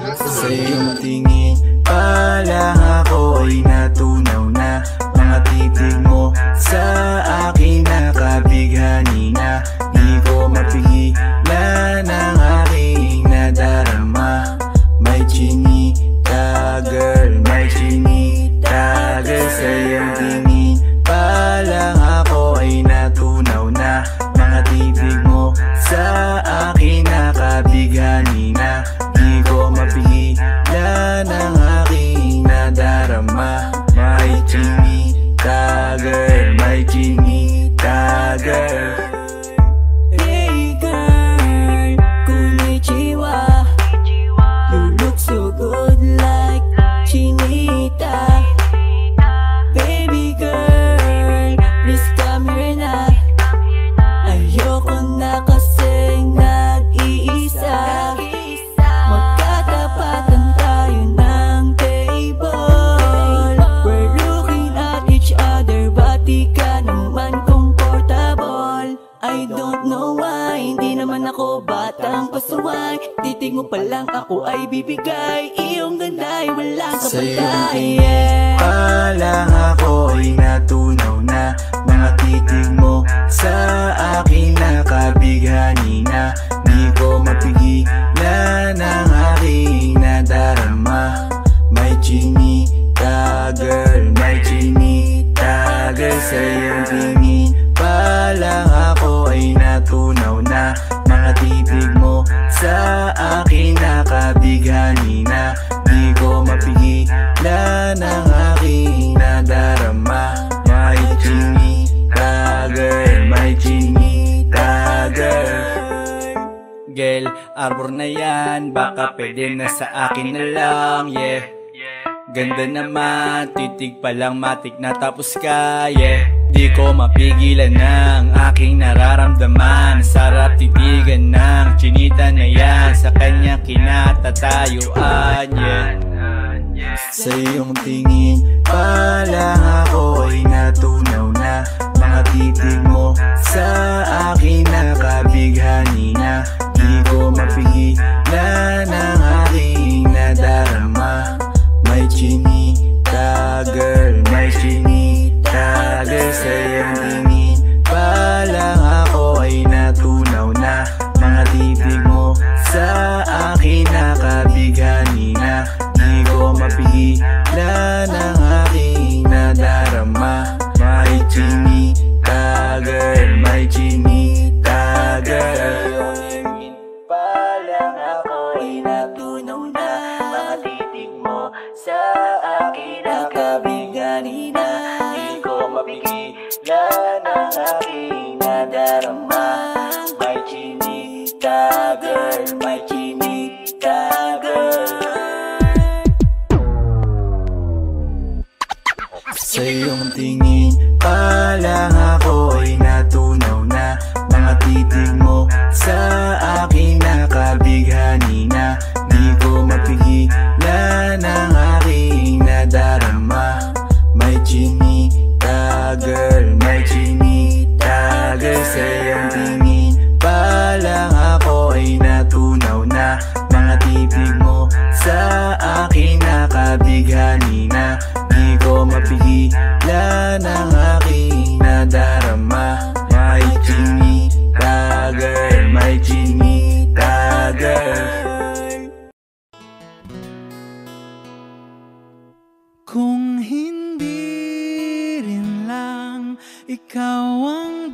Sa iyong tingin pa lang ako ay natunaw na. Mga titig mo sa akin nakabighani na. Di ko mapigilan ang aking nadarama. May chinita girl, may chinita girl. Sa iyong tingin pa lang ako ay natunaw na. Mga titig mo sa akin nakabighani na. Di ko mapigilan ang aking nadarama. May chinita girl, may chinita girl. Hey girl, konnichiwa. You look so good like chinita. Baby girl, please come here na. Ayoko na kasing nag-iisa. Magkatapatan tayo ng table. We're looking at each other, but di ka naman comfortable. I don't know why, hindi naman ako batang pasuway. Titig mo pa lang ako ay bibigay. Iyong ganda ay walang Sa iyong kapatay. tingin pa lang ako ay natunaw na. Mga titig mo sa akin nakabighani na. Di ko mapigilan ang aking nadarama. May chinita girl, may chinita girl. Sa iyong tingin pa lang ako ay natunaw na. Mga titig mo sa akin nakabighani na. Di ko mapigilan ang aking nadarama. May chinita girl, may chinita girl. Girl, arbor na yan, baka pwede na sa akin na lang, yeah. Ganda naman, titig pa lang matik na tapos ka, yeah. Di ko mapigilan ng aking nararamdaman. Sarap titigan ng chinita na yan. Sa kanya kinatatayuan, yeah. Sa iyong tingin pa lang ako ay natunaw na. Mga titig mo sa akin nakabighani na. Di ko mapigilan ang aking nadarama. May chinita girl, may chinita girl. Sa iyong tingin pa lang ako ay natunaw na. Mga titig mo sa akin nakabighani na. Di ko mapigilan ang aking nadarama. May chinita girl, may chinita girl. Pa lang ako ay natunaw na. Mga titig mo sa akin nakabighani na. Di ko mapigilan ang aking nadarama. May chinita girl, may chinita girl. Sa iyong tingin pa lang ako ay natunaw na. Mga titig mo sa akin nakabighani na. Di ko mapigilan ang aking nadarama. May chinita girl, may chinita girl. Sa iyong tingin pa lang ako ay natunaw na. Mga titig mo sa akin nakabighani na. Di ko mapigilan ang aking nadarama. May chinita girl, may chinita girl. Kung hindi rin lang ikaw ang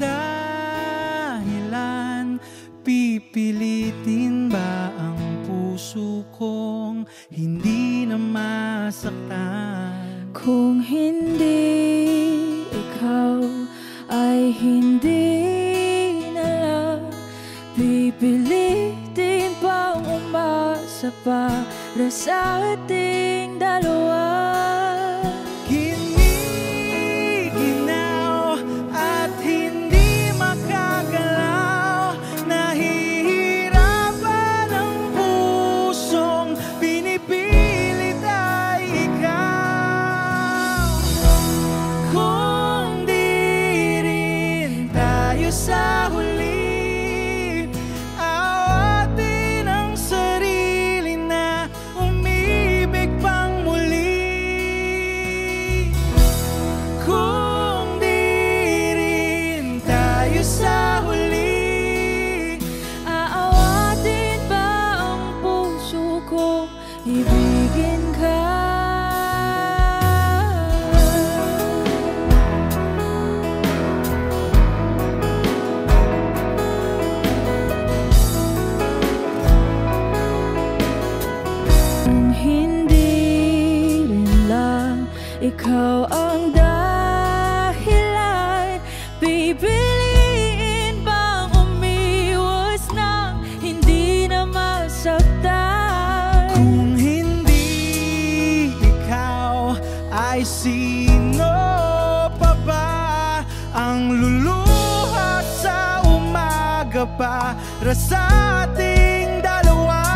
dahilan, pipilitin ba ang puso kong hindi na masaktan? Kung hindi ikaw ay hindi na lang, pipilitin pang umasa para sa ating dalawa. Giniginaw at hindi makagalaw, nahihirapan ang pusong pinipilit ay ikaw. Kung di rin tayo sa huli, awatin ang sarili na para sa ating dalawa.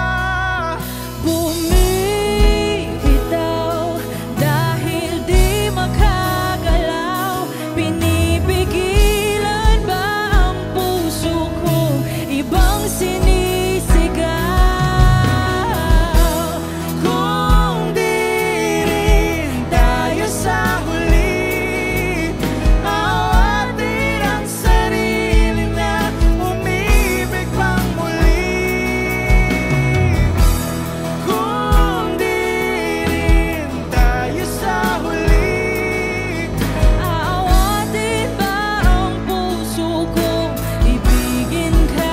Bumibitaw dahil di makagalaw. Pinipigilan ba ang puso kong ibang sinisigaw? Kung di rin tayo sa huli, awatin ang sarili na umibig pang muli. Kung di rin tayo sa huli, Aawatin ba ang puso kong ibigin ka?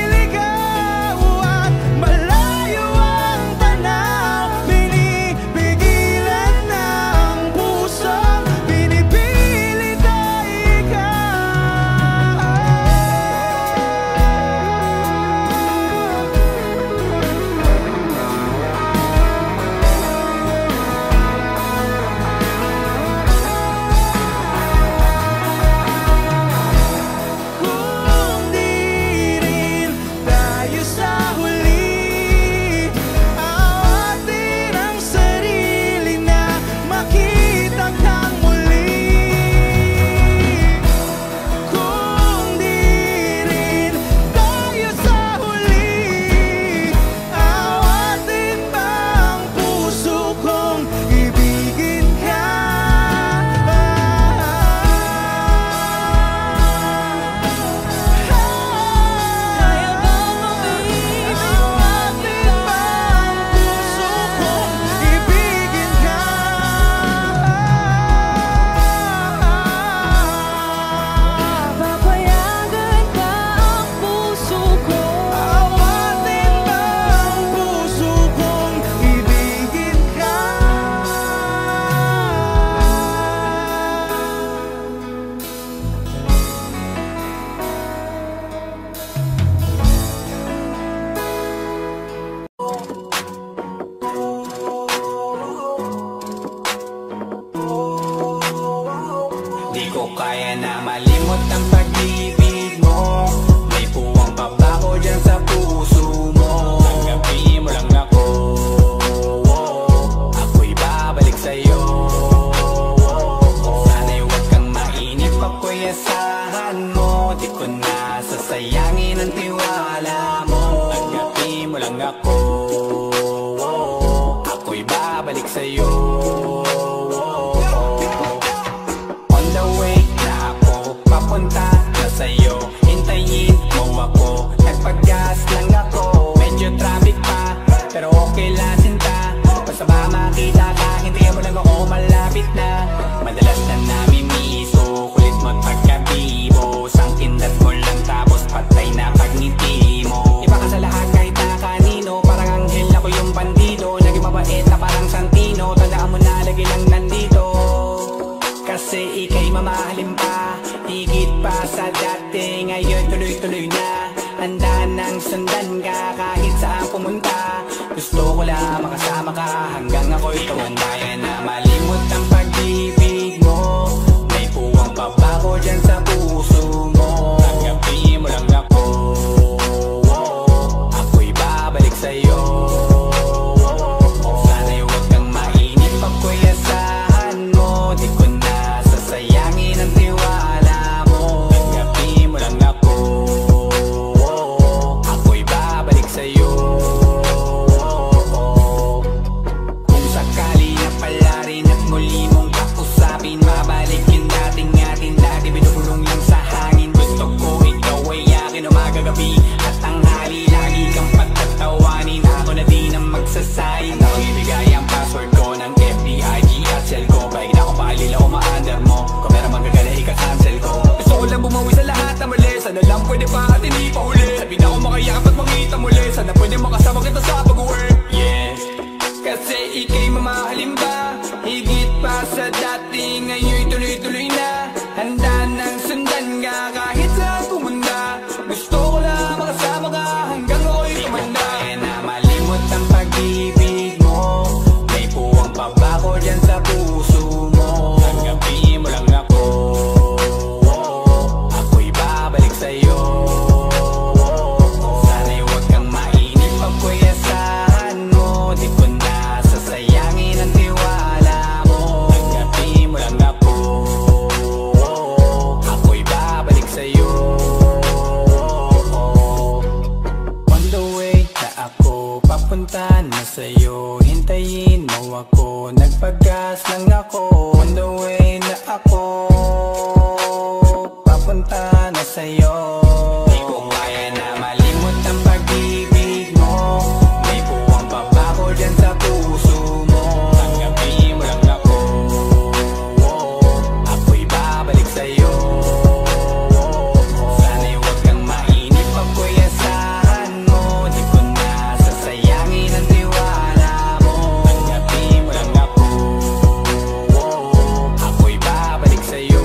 naliligaw at malayo ang tanaw, pinipigilan ng pusong pinipilit ay ikaw. Kung di rin tayo sa huli, awatin ang sarili na makita kang muli. Kung di rin tayo sa huli, awatin ba ang puso kong ibigin ka? Kaya bang umibig Awatin ba ang puso kong ibigin ka? Papayagan ba ang puso ko? Awatin ba ang puso kong ibigin ka? Di ko kaya na malimot ang pag-ibig mo. May puwang pabaho dyan sa puso mo. Tanggapin mo lang ako, ako'y babalik sa'yo. Sana'y huwag kang mainip, ako'y asahan mo. Di ko na sasayangin ang tiwala mo. Tanggapin mo lang ako, ako'y babalik sa'yo. On the way na ako, papunta na sa'yo. Hintayin mo ako, nagpag-gas lang ako. Medyo traffic pa, pero okay lang sinta. Basta ba makita ka, hintayin mo lang ako, malapit na. Madalas na namimiso, kulit mo't pagkabibo. Sangkindat mo lang tapos patay na pagngiti mo. Iba ka sa lahat kahit na kanino, parang anghel ako yung bandido. Naging mabait na parang Santino, tandaan mo na lagi lang nandito. Kasi ika'y mamahalin pa, higit pa sa dati. Ngayon tuloy-tuloy na, handa nang sundan ka kahit saan pumunta. Gusto ko lang makasama ka hanggang ako'y tumanda. Kaya na malimot ang pag-ibig mo. May puwang pabaho dyan sa puso mo. Tanggapin mo lang ako, ako'y babalik sa'yo. Sana'y huwag kang mainip, ako'y asahan mo. Di ko na sasayangin ang tiwala mo. Tanggapin mo lang ako, ako'y babalik sa'yo. Kung sakali na pala rin at muli mong kausapin, mabalik yung dating atin, dati binubulong lang sa hangin. Gusto ko ikaw ay akin umagabi at tanghali, lagi kang pagtatawanin. Ako na din ang magsasayin, ako ibigay ang password ko ng FBIG at cell ko. Baik na ako paalila o ma-under mo, kung meron magagala ika-cancel ko. Gusto ko lang bumawi sa lahat na mali, sana lang pwede pa at hindi pa huli. Sabi na ako makayakap at makita muli, sana pwede makasama kita sa pag-work. Yeah, kasi ika'y mamahalin ba, higit pa sa dati. Ngayon tuloy-tuloy na, handa nang sundan ka kahit saan pumunta. Gusto ko lang makasama ka hanggang ako'y tumanda. Kaya na malimot ang pag-ibig mo. May puwang pabaho dyan sa puso mo. Tanggapin mo lang ako, sa'yo, hintayin mo ako. Nagpagas lang ako, on the way na ako, papunta na sa'yo. Di ko kaya na malimot ang pag-ibig mo. May buwang babako dyan sa puso mo. Tanggapin mo lang ako, ako'y babalik sa'yo. Sana'y huwag kang mainip, ako'y asahan mo. Di ko na sasayangin ang tiwala mo. Tanggapin mo lang ako, ako'y babalik sa'yo.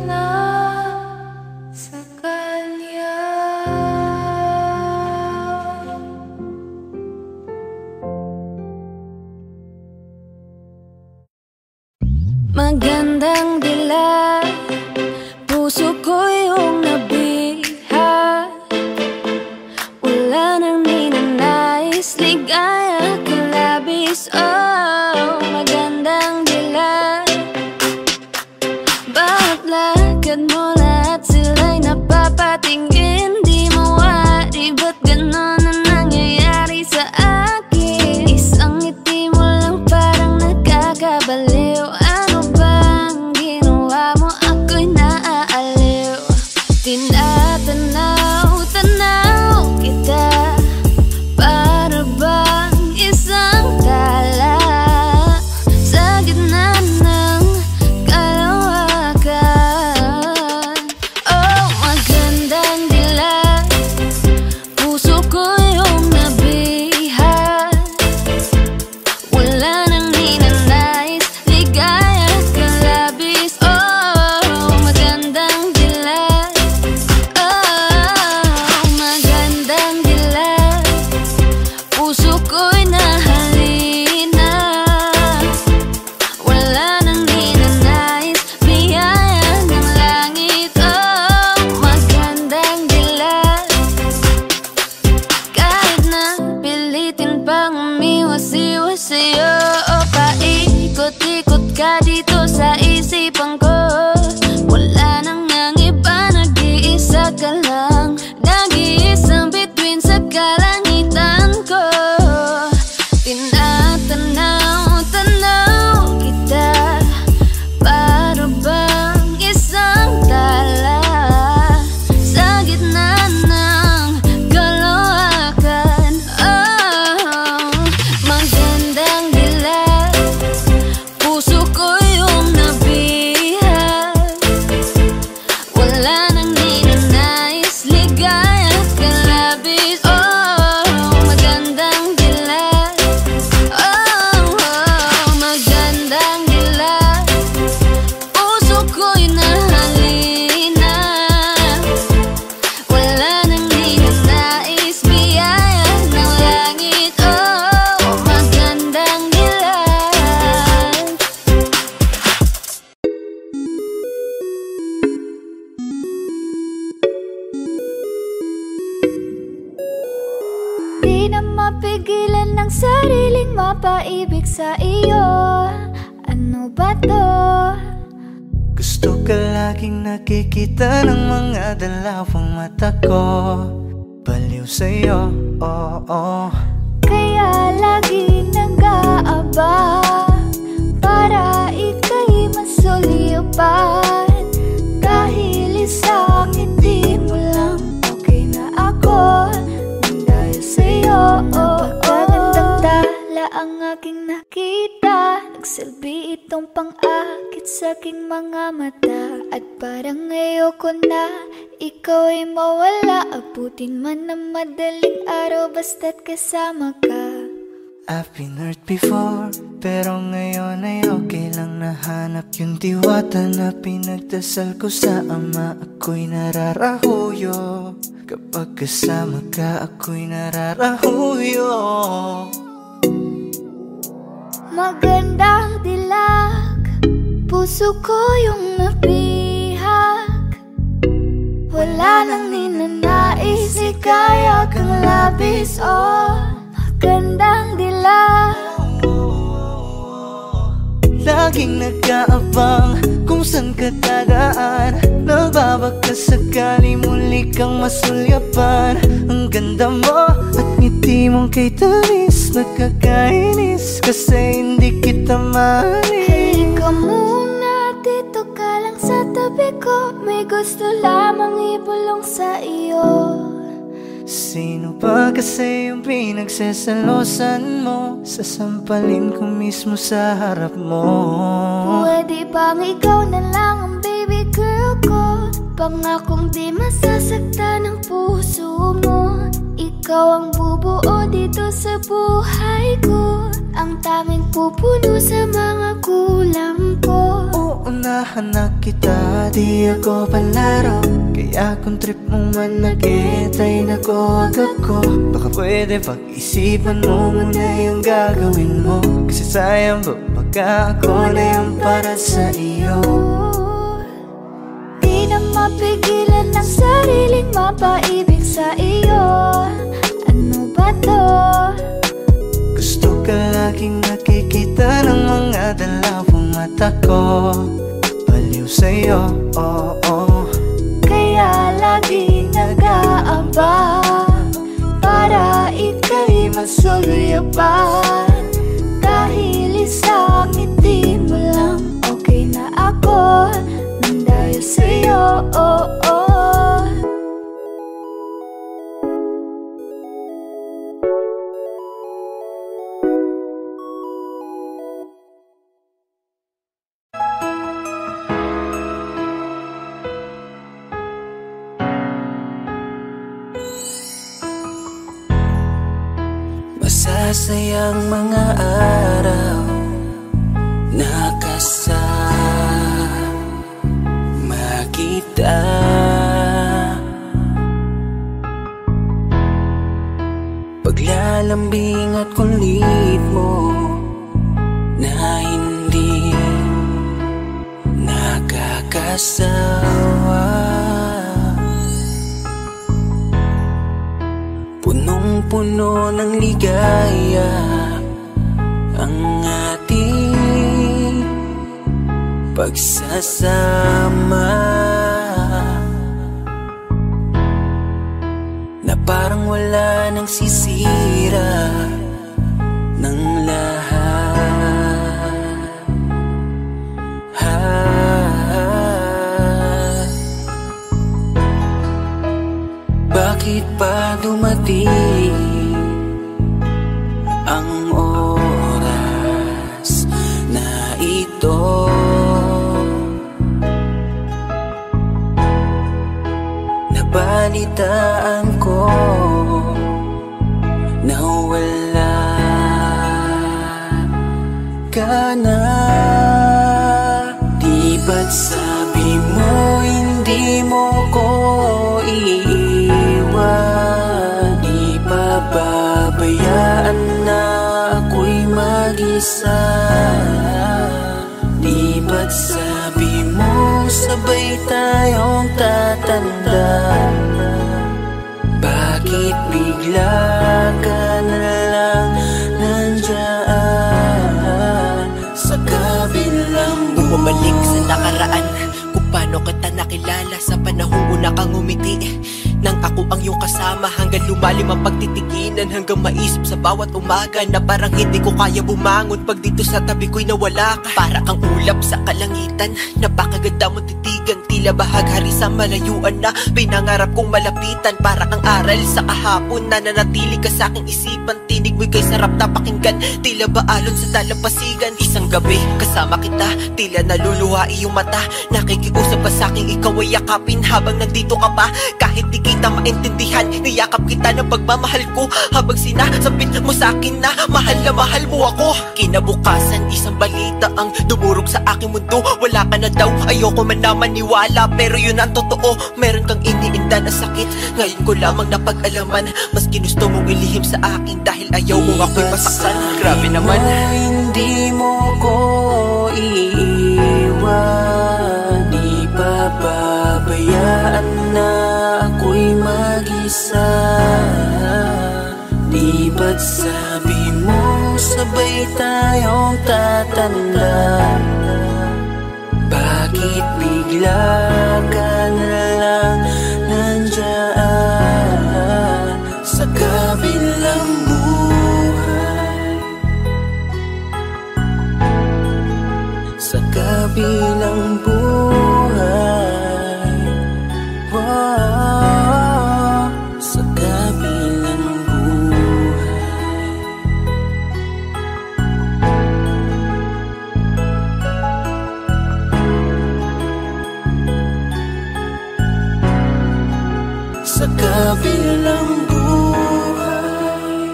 na sa kanya. Magandang dilag, puso ko yung nabiha. Wala nang ninanais, ligaya ka labis. Oh, magandang dilag, bakit lakad mo lahat sila'y napapatingin? Di mawari, ba't ganon ang nangyayari sa akin? Isang ngiti mo lang parang nakakabaliw. Ano bang ginawa mo? Ako'y naaaliw. Tinatanaw-tanaw kita, para bang isang tala sa gitna ng kalawakan. Oh, magandang dilag, puso ko yung nabiha. Wala nang ninanais, ligaya ka labis. Oh, magandang dilag. Oh, magandang dilag, puso ko'y nahalina. Wala nang ninanais, biyaya ng langit. Oh, magandang dilag, kahit na pilitin pang umiwas-iwas sa'yo. O paikot-ikot ka dito sa isipan ko. Wala nang ang iba, nag-iisa ka lang. Nag-iisang bituin sa kalangitan ko. Tinatanaw-tanaw kita, para bang isang tala sa gitna ng kalawakan. Oh, magandang dilag, puso ko yung nabiha. Wala nang ninanais, ligaya ka labis. Oh, magandang dilag. Oh, magandang dilag, puso ko'y nahalina. Wala nang ninanais, biyaya ng langit. Oh, magandang dilag. Di na mapigilan ng sariling mapaibig sa iyo. Ano ba to? Gusto ka laging nakikita ng mga dalawang mata ko. Baliw sa'yo, oo. Kaya lagi nag-aabang para ika'y masulipan. Dahil isang ngiti mo lang, okay na ako nang dahil sa'yo. Napakagandang tala ang aking nakita. Nagsilbi itong pang-akit sa aking mga mata. At parang ayoko na ikaw ay mawala. Abutin man ng madaling araw basta't kasama ka. I've been hurt before, pero ngayon ay okay lang. Nahanap yung diwata na pinagdasal ko sa Ama. Ako'y nararahuyo, kapag kasama ka ako'y nararahuyo. Magandang dilag, puso ko yung nabihag. Wala nang ninanais, ligaya kang labis. Oh, magandang dilag. Laging nag-aabang kung saan ka dadaan. Nababaka sakali muli kang masulyapan. Ang ganda mo at ngiti mong kay tamis. Nakakainis kasi hindi kita maalis. Halika muna, dito ka lang sa tabi ko. May gusto lamang ibulong sa iyo. Sino ba kasi yung pinagsasalosan mo? Sasampalin ko mismo sa harap mo. Pwede bang ikaw na lang ang baby girl ko? Pangakong di masasaktan ang puso mo. Ikaw ang bubuo dito sa buhay ko. Ang tanging pupuno sa mga kulang ko. Oo Inunahan na kita, di ako palaro. Kaya kung trip mo man nag-etay na ko ako. Baka pwede pag-isipan mo muna yung gagawin mo. Kasi sayang ba baka ako na yung para sa iyo. Di na mapigilan ng sariling mapaibig sa iyo. Ano ba to? Gusto ka laging nakikita ng mga dalawang mata ko. Baliw sa'yo, oh, oh. Kaya laging nag-aabang para ika'y masulipan. Dahil isang ngiti mo lang, okay na ako nang dahil sa'yo, oh, oh. Masasayang mga araw na kasama kita. Paglalambing at kulit mo na hindi nakakasawa. Punong-puno ng ligaya ang ating pagsasama, na parang wala nang sisira ng lahat. Bakit pa dumating ang oras na ito? Nabalitaan ko na wala ka na. Di ba't sabi mo hindi mo ko iiwan? Di pa babayaan na ako'y mag-isa? Di ba't sabi mo sabay tayong tatanda? Bakit bigla ka na lang nandyan sa kabilang buhay? Bumalik sa nakaraan, kung paano kita nakilala sa panahong una kang umiti. Nang ako ang iyong kasama, hanggang lumalim ang pagtitiginan, hanggang maisip sa bawat umaga na parang hindi ko kaya bumangon pag dito sa tabi ko'y nawala ka. Para kang ulap sa kalangitan, napakaganda mo titigan, tila bahaghari sa malayuan na pinangarap kong malapitan. Para kang aral sa kahapon na nanatili ka sa aking isipan, tinig mo'y kay sarap na pakinggan, tila ba alon sa dalampasigan. Isang gabi kasama kita, tila naluluha iyong mata, nakikiusap pa sa aking ikaw ay yakapin habang nandito ka pa. Kahit di kita maintindihan, niyakap kita ng pagmamahal ko, habang sinasabit mo sa akin na mahal mo ako. Kinabukasan isang balita ang dumurog sa aking mundo, wala ka na daw, ayoko man na maniwala, pero yun ang totoo. Meron kang iniinda na sakit, ngayon ko lamang napag-alaman. Mas ginusto mong ilihim sa akin dahil ayaw mong ako'y masaktan. Grabe naman. Hindi mo ko iiwan, di pa babayaan na ako'y mag-isa. Di ba't sabi mo sabay tayong tatanda? Bakit bigla ka na lang nandyan sa kabilang buhay? Sa kabilang buhay, wow, sa kabilang buhay. Sa kabilang buhay.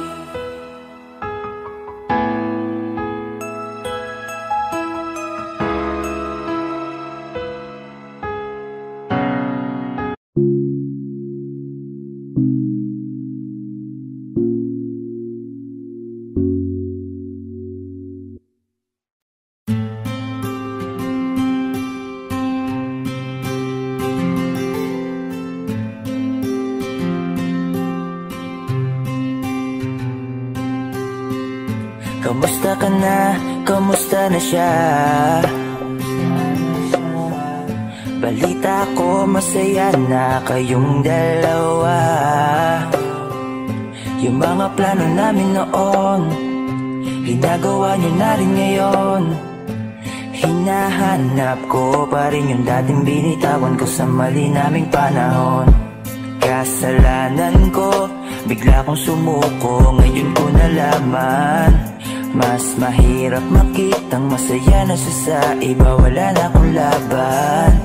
Kamusta ka na? Kamusta na siya? Balita ko masaya na kayong dalawa. Yung mga plano namin noon, ginagawa niyo na rin ngayon. Hinahanap ko pa rin yung dating binitawan ko sa mali naming panahon. Kasalanan ko, bigla kong sumuko, ngayon ko nalaman. Mas mahirap makitang masaya na siya sa iba, wala na akong laban.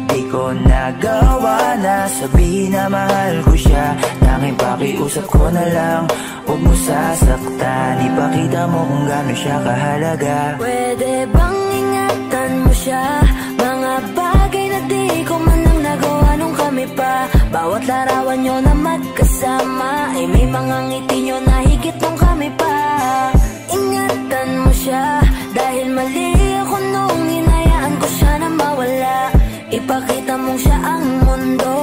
Di ko nagawa na sabihin na mahal ko siya, tanging pakiusap ko na lang, huwag mo sasaktan. Ipakita mo kung gaano siya kahalaga. Pwede bang ingatan mo siya? Mga bagay na di ko man lang nagawa nung kami pa. Bawat larawan nyo na magkasama ay may mga ngiti nyo na higit nung kami pa. Ingatan mo siya dahil mali ako nung hinayaan ko siya na mawala. Ipakita mong siya ang mundo,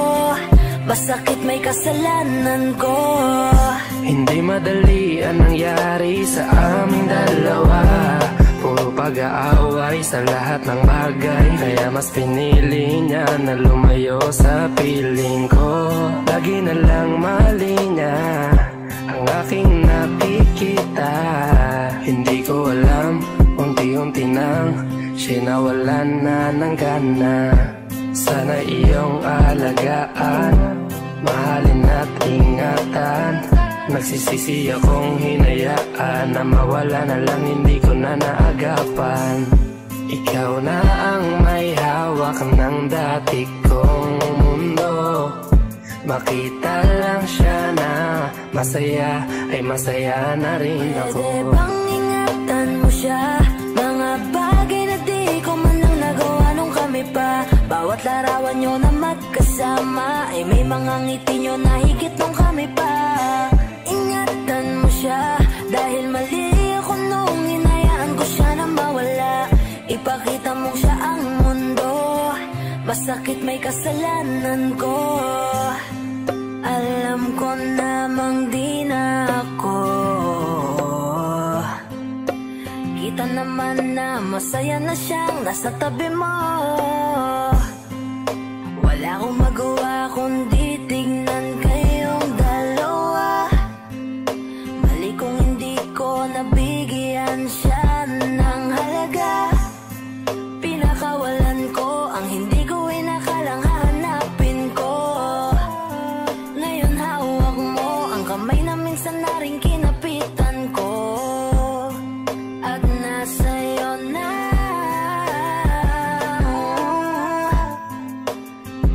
masakit may kasalanan ko. Hindi madali ang nangyari sa aming dalawa. Puro pag-aaway sa lahat ng bagay, kaya mas pinili niya na lumayo sa piling ko. Lagi na lang mali niya ang aking nakikita. Hindi ko alam, unti-unti nang siya nawalan na ng gana. Sana iyong alagaan, mahalin at ingatan. Nagsisisi akong hinayaan na mawala na lang, hindi ko na naagapan. Ikaw na ang may hawak ng dati kong mundo. Makita lang siya na masaya, ay masaya na rin ako. Pwede bang ingatan mo siya? Mga bagay na di ko man lang nagawa nung kami pa. Bawat larawan nyo na magkasama ay may mga ngiti nyo na higit nung kami pa. Ingatan mo siya dahil mali ako nung hinayaan ko siya na mawala. Ipakita mo siya ang mundo, masakit may kasalanan ko. Alam ko namang di na ako. Kita naman na masaya na siyang nasa tabi mo. Wala akong magawa kundi tignan kayong dalawa. Mali kung hindi ko nabigyan siya ng halaga. Pinakawalan ko ang hindi ko inakalang hahanapin ko. Ngayon hawak mo ang kamay na minsan na rin kinapitan ko. At nasa'yo na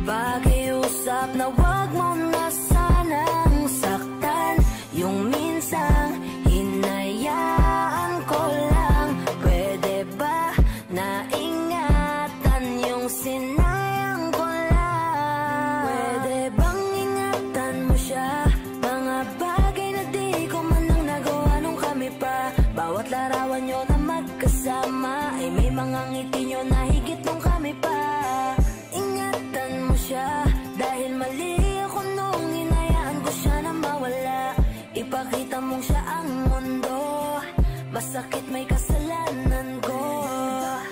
pakiusap na wag mo na sanang saktan. Yung minsang hinayaan ko lang. Pwede ba na ingatan yung sinayang ko lang? Pwede bang ingatan mo siya? Mga bagay na di ko man lang nagawa nung kami pa. Bawat larawan nyo na magkasama ay may mga ngiti nyo na higit nung kami pa. Ingatan mo siya dahil mali ako nung hinayaan ko siya na mawala. Ipakita mong siya ang mundo, masakit may kasalanan ko.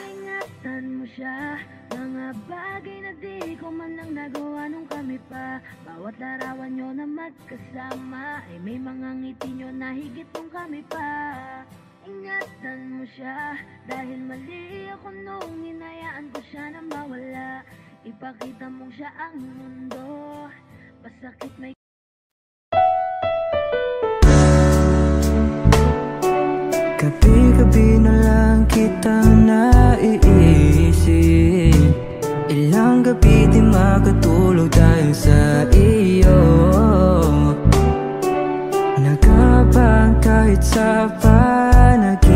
Ingatan mo siya, mga bagay na di ko man lang nagawa nung kami pa. Bawat larawan nyo na magkasama ay may mga ngiti nyo na higit nung kami pa. Ingatan mo siya dahil mali ako nung hinayaan ko siya na mawala. Ipakita mong siya ang mundo, masakit may Gabi-gabi na lang kitang naiisip. Ilang gabi di makatulog dahil sa iyo. Nagkabang kahit sa panaginip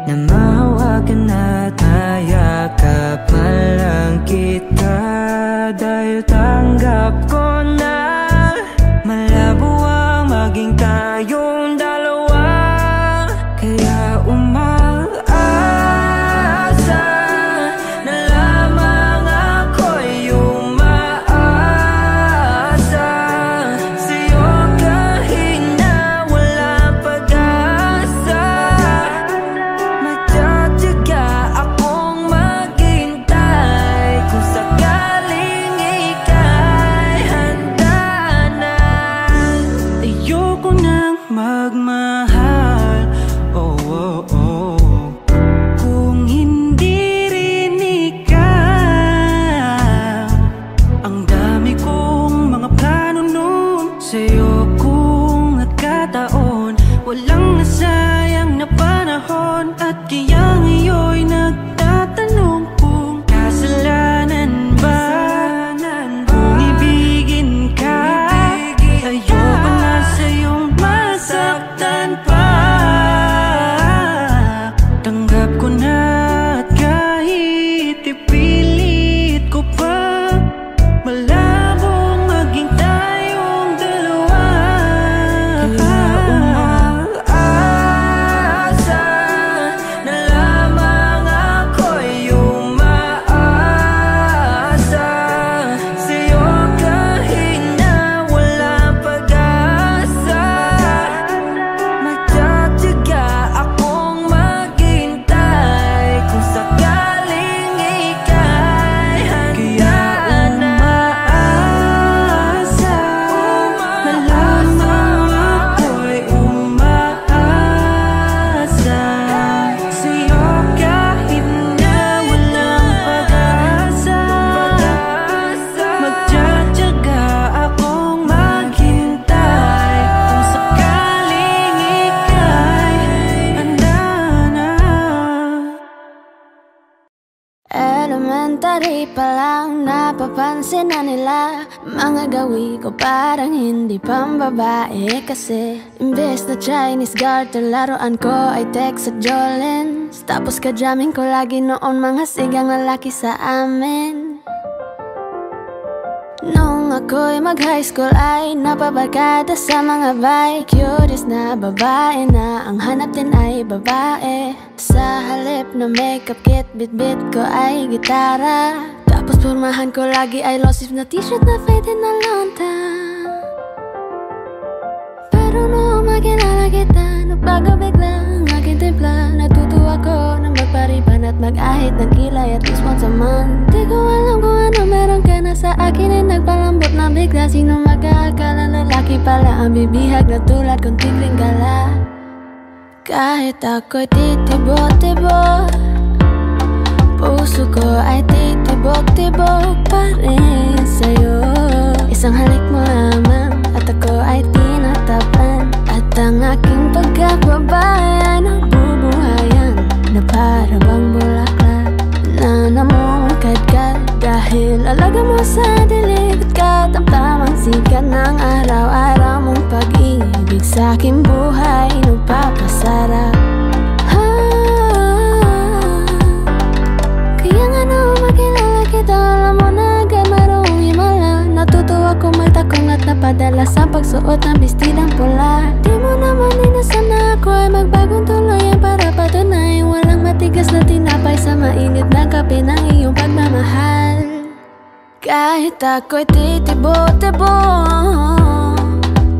na mahawakan at nayakapan lang kita. Dahil tanggap ko na malabo ang maging tayong dalawa. Kaya umaasa na lamang ako'y umaasa sa'yo kahit na wala pa Yari pa lang napapansin na nila mga gawi ko parang hindi pambabae. Kasi imbes na Chinese garter laruan ko ay Tex at Jolens. Tapos ka-jamming ko lagi noon mga sigang lalaki sa amin. Nung ako'y mag-high school ay napabarkada sa mga bike. Curious na babae na ang hanap din ay babae. Sa halip na makeup kit, bit-bit ko ay gitara. Tapos pormahan ko lagi ay low-sleeve na t-shirt na fade na lonta. Pero noong makilala kita, nagbago bigla ang aking timpla. Natutuwa ko na magpariban at mag-ahit ng kilay at least once a month. Di ko alam kung ano meron ka na sa akin ay nagpalambot na bigla. Sino mag-aakala lalaki pala ang bibihag na tulad kong tigring gala. Kahit ako'y titibok-tibok, puso ko ay titibok-tibok pa rin sa'yo. Isang halik mo lamang at ako ay tinatapan. At ang aking pagkababay ay nabubuhayan na para bang bulaklak na namumukadkad. Dahil alaga mo sa dilig at katamtamang sikat ng araw-araw mong pag-ibig sa aking buhay nagpapasarap. Kaya nga nung makilala kita, alam mo na agad marunong himala. Natutuwa kong magtakong at napadala sa pagsuot ng bestidang pula. Di mo naman inasan na ako ay magbagong tuluyan para patunay walang matigas na tinapay sa mainit na kape ng iyong pagmamahal. Kahit ako'y titibok-tibok,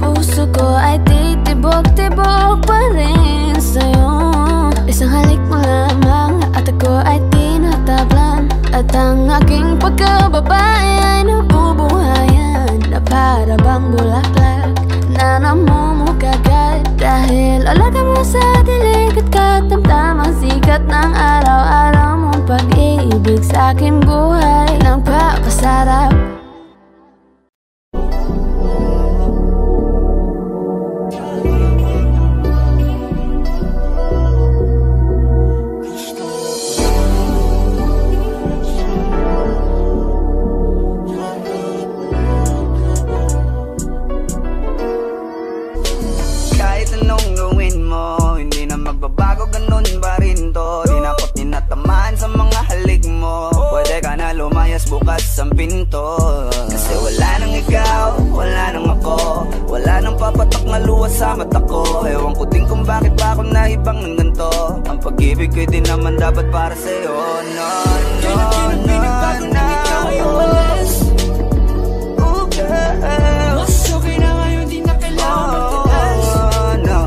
puso ko ay titibok-tibok pa rin sa'yo. Isang halik mo lamang at ako ay tinatablan. At ang aking pagkababay ay nabubuhayan na para bang bulaklak na namumukagad. Dahil alaga mo sa dilig at katamtamang sikat ng araw-araw mong pag-ibig sa aking buhay nagpapasarap. Bukas ang pinto, kasi wala nang ikaw, wala nang ako. Wala nang papatak na luha sa mata ko. Ewan ko din kung bakit pa ako naibang ng ganito. Ang pag-ibig ko'y di naman dapat para sa'yo. No, no, no, no, yes. Oh girl, mas okay na ngayon, di na kailangan magtigas. Oh no,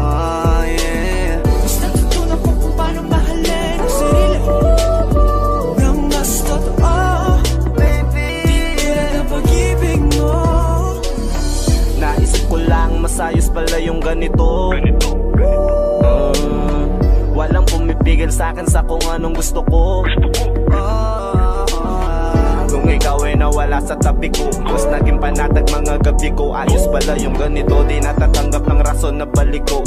yeah. Mas natutunan ko kung paano mahalin ang sarili nang mas totoo. Masayos pala yung ganito. Walang pumipigil sa'kin sa kung anong gusto ko. Kung ikaw ay nawala sa tabi ko, mas naging panatag mga gabi ko. Ayos pala yung ganito, di natatanggap ng rason na balik ko.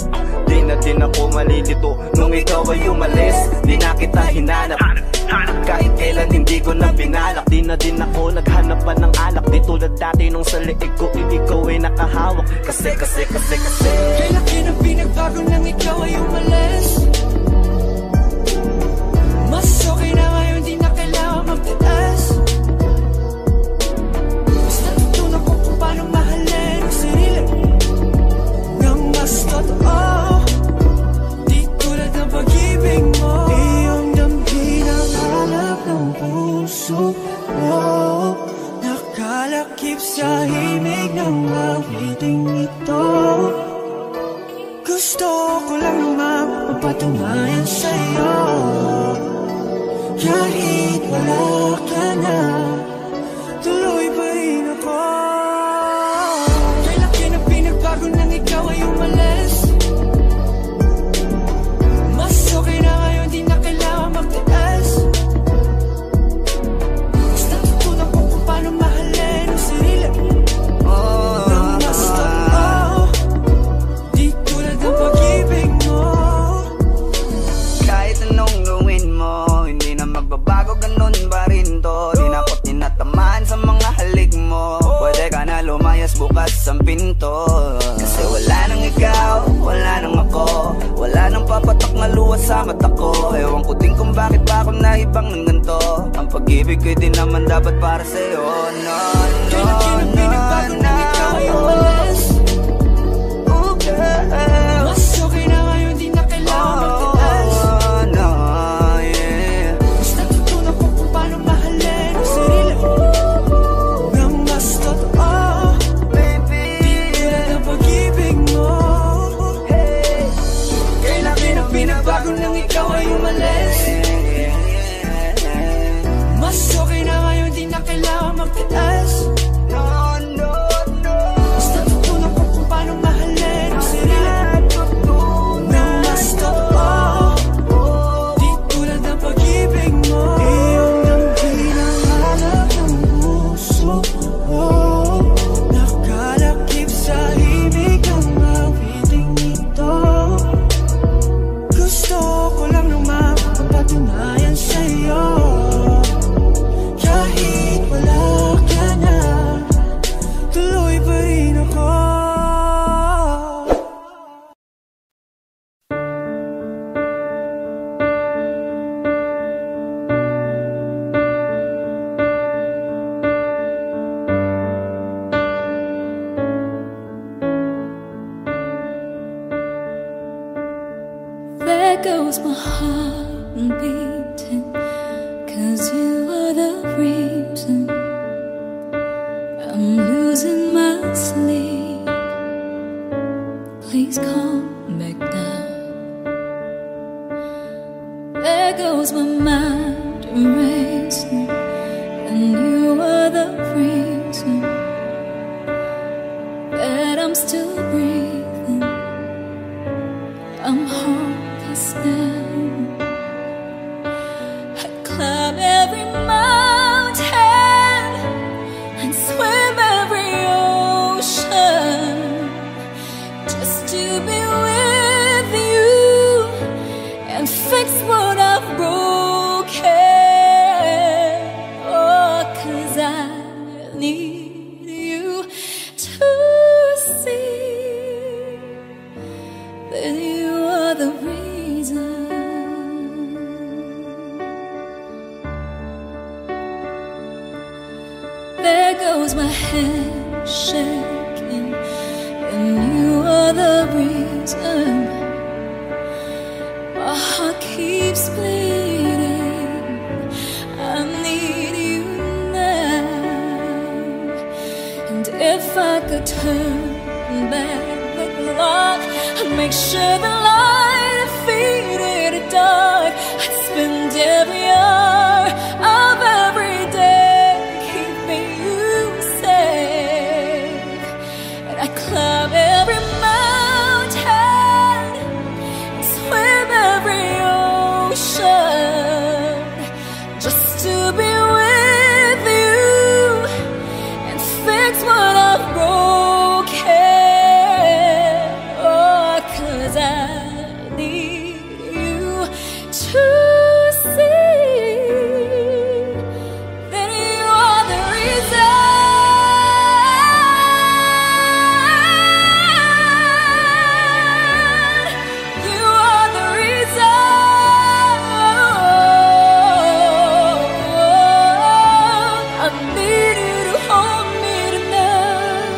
Di na din ako malilito. Nung ikaw ay umalis, di na kita hinanap. Kahit kailan hindi ko na pinalak. Di na din ako naghanap pa ng alak. Di tulad dati nung sa liig ko, ikaw ay nakahawak. Kasi kailan kinang pinagbago nang ikaw ay umalis. Mas okay na ngayon, di na kailangan magtitas. Mas natutunan ko kung paano mahalin ang sarili nang mas totoo. Di tulad ng pag-ibig mo. Iyong damhin ang hanap ng puso mo. Nakalakip sa himig ng awiting ito. Gusto ko lang naman mapatunayan sa'yo. Kahit wala ka na, tuloy pa rin ako. Kailan kinang pinagbago nang ikaw ay umalis. Mas okay na ngayon, di na kailangan magtitas. Mas natutunan ko kung paano mahalin ang sarili nang mas totoo. Di tulad ng pag-ibig mo. Kahit anong gawin mo, hindi na magbabago, ganun ba rin? bukas ang pinto. Kasi wala nang ikaw, wala nang ako, wala nang papatok na luha sa mata ko. Ewan ko din kung bakit ba ako naibang ng ganito. Ang pag-ibig ko'y di naman dapat para sa'yo. No, no, no, no, ikaw ay umalis. Mas okay na ngayon, di na kailangan magtiis. No, yeah. Mas natutunan ko kung paano mahalin ang sarili nang mas totoo. Baby, di tulad ng pag-ibig mo. Kailangan ang binabago nang ikaw ay umalis. Mas okay na ngayon, di na kailangan magtiis. no, no, no. Mas natutunan ko kung paano mahalin ang sarili nang mas totoo. Di tulad ng pag-ibig mo. Iyong nang hinahanap ng puso ko. Nakalakip sa himig ang awiting ito. Gusto ko lang nang mapapatunayan sa'yo. Kahit wala ka na, tuloy pa rin ako. There goes my heart beating, 'cause you are the reason I'm losing my sleep. Please come back now. There goes my mind racing, and you are the reason that I'm still breathing. I'm hopeless now. I climb every mountain and swim every ocean just to be with you and fix what I've broken. Oh, 'cause I need you to see that you are the reason. There goes my head shaking, and you are the reason. My heart keeps bleeding. I need you now. And if I could turn back the clock, I'd make sure the light defeated the dark. I'd spend every hour of every day keeping you safe. And I climb every mountain and swim every ocean just to be with you and fix what I've broken. Oh, 'cause I need you to see that you are the reason. You are the reason. I need you to hold me tonight.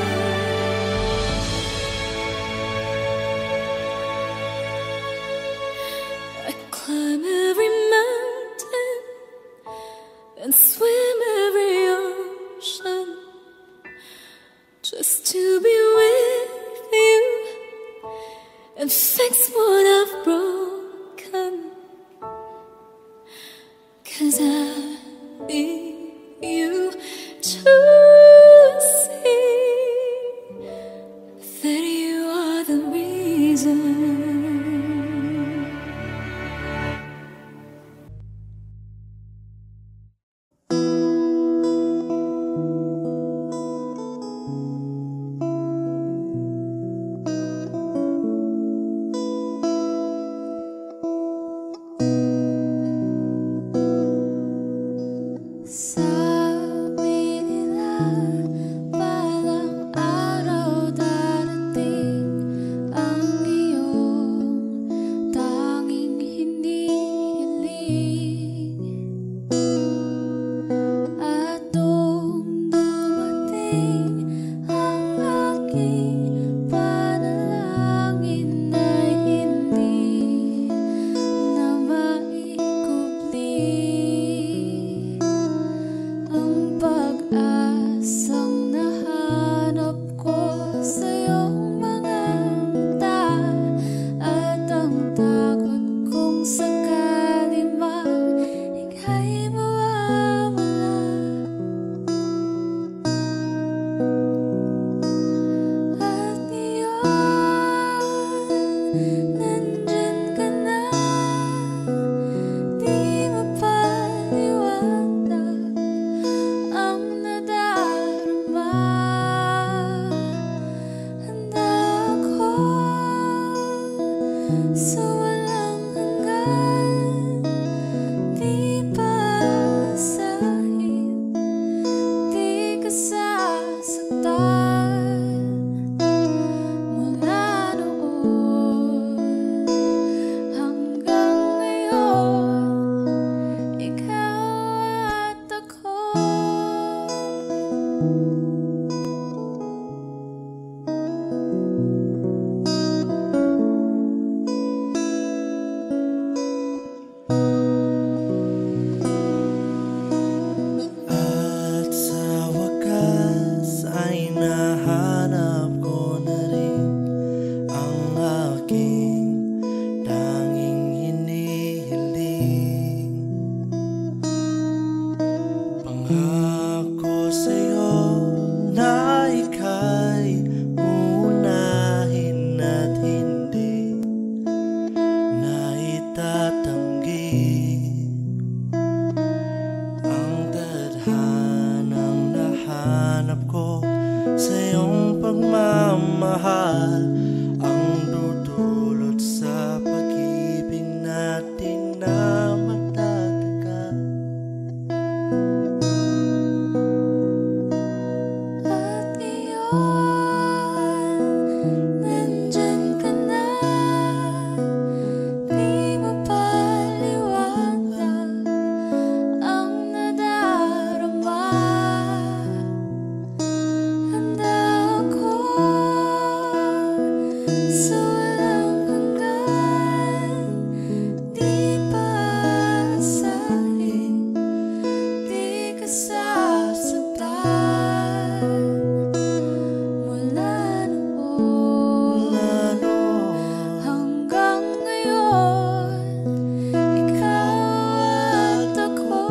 I climb every mountain and swim every ocean just to be with you and fix what I've broken. 'Cause I need you to see that you are the reason. Sabi nila parang araw sa iyong pagmamahal ang dudulot sa pag-ibig natin na matatagal. At ngayon, nandyan ka na, di mo paliwanag ang nadarama. Handa ako sa walang hanggan, di paasahin, di ka sasaktan. Mula noon hanggang ngayon, ikaw at ako.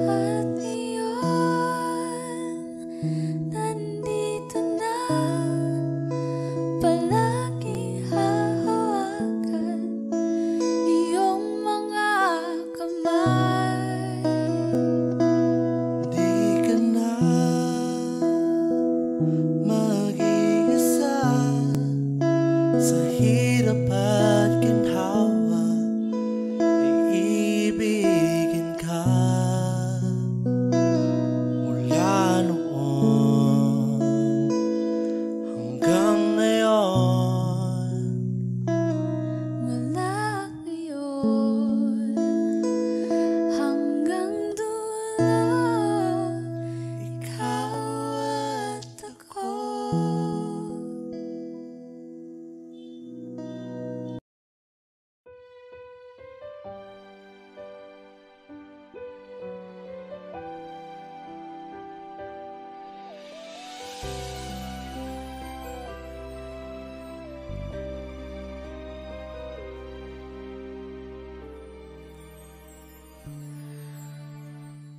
At ngayon, nandito na, palagi hahawakan iyong mga kamay. Di ka na mag-iisa sa hirap at ginhawa, iibigin ka mula noon hanggang ngayon. Mula ngayon hanggang dulo, ikaw at ako.